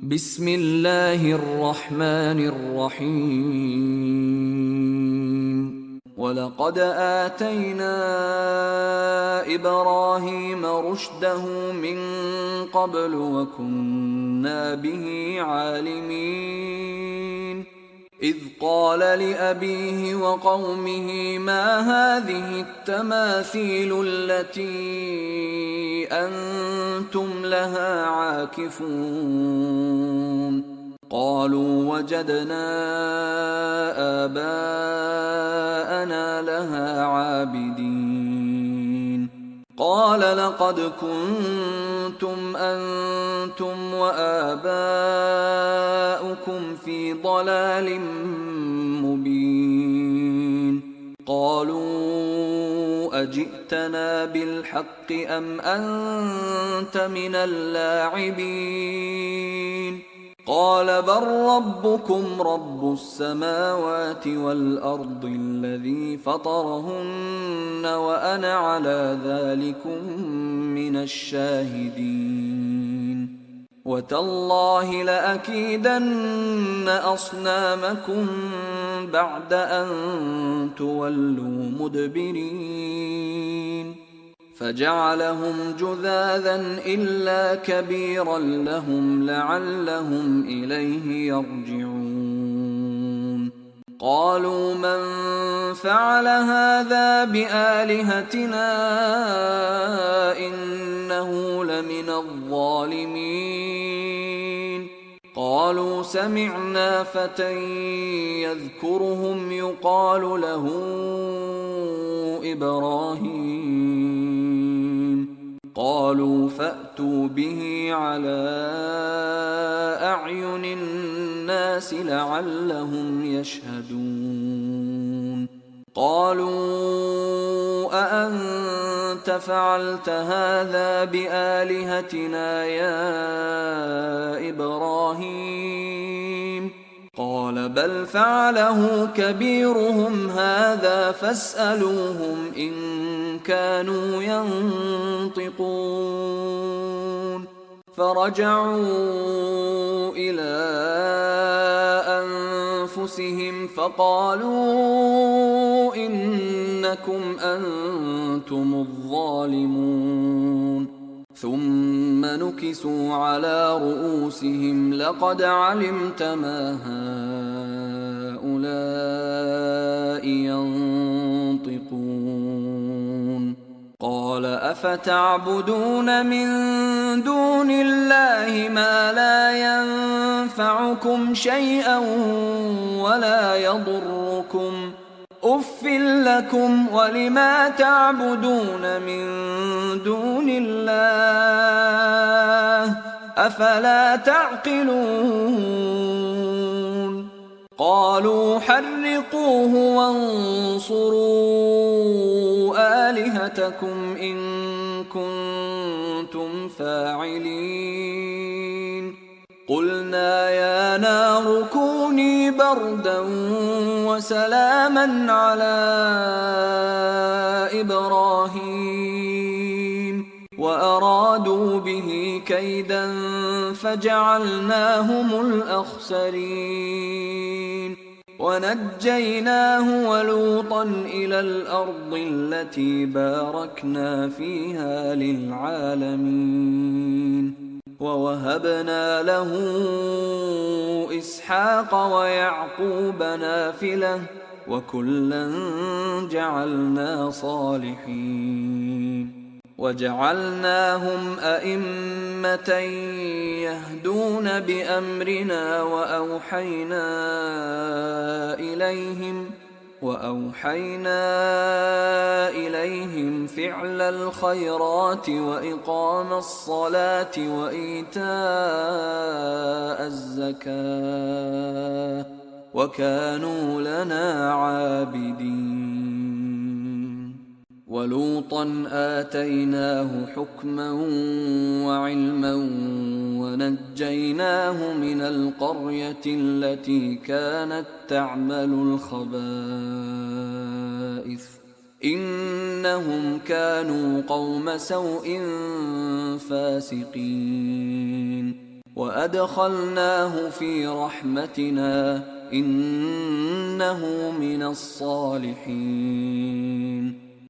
بسم الله الرحمن الرحيم ولقد آتينا إبراهيم رشده من قبل وكنا به عالمين إذ قال لأبيه وقومه ما هذه التماثيل التي أنتم لها عاكفون قالوا وجدنا آباءنا لها عابدين قال لقد كنتم أنتم وآباؤكم في ضلال مبين قالوا أجئتنا بالحق أم أنت من اللاعبين قال بل ربكم رب السماوات والأرض الذي فطرهن وأنا على ذلكم من الشاهدين وتالله لأكيدن أصنامكم بعد أن تولوا مدبرين فجعلهم جذاذا إلا كبيرا لهم لعلهم إليه يرجعون قالوا من فعل هذا بآلهتنا إنه لمن الظالمين قالوا سمعنا فتى يذكرهم يقال له إبراهيم قالوا فأتوا به على أعين الناس لعلهم يشهدون قالوا أأنت فعلت هذا بآلهتنا يا إبراهيم قال بل فعله كبيرهم هذا فاسألوهم إن كانوا ينطقون فرجعوا إلى أنفسهم فقالوا إنكم أنتم الظالمون ثم نكسوا على رؤوسهم لقد علمت ما هؤلاء ينطقون قال أفتعبدون من دون الله ما لا ينفعكم شيئا ولا يضركم أف لكم ولما تعبدون من دون الله أفلا تعقلون قالوا حرقوه وانصروا آلهتكم إن كنتم فاعلين قلنا يا نار كوني بردا وسلاما على إبراهيم وأرادوا به كيدا فجعلناهم الأخسرين ونجيناه ولوطا إلى الأرض التي باركنا فيها للعالمين ووهبنا له إسحاق ويعقوب نافلة وكلا جعلنا صالحين وجعلناهم أئمة يهدون بأمرنا وأوحينا إليهم فعل الخيرات وإقام الصلاة وإيتاء الزكاة وكانوا لنا عابدين ولوطا آتيناه حكما وعلما ونجيناه من القرية التي كانت تعمل الخبائث إنهم كانوا قوم سوء فاسقين وأدخلناه في رحمتنا إنه من الصالحين.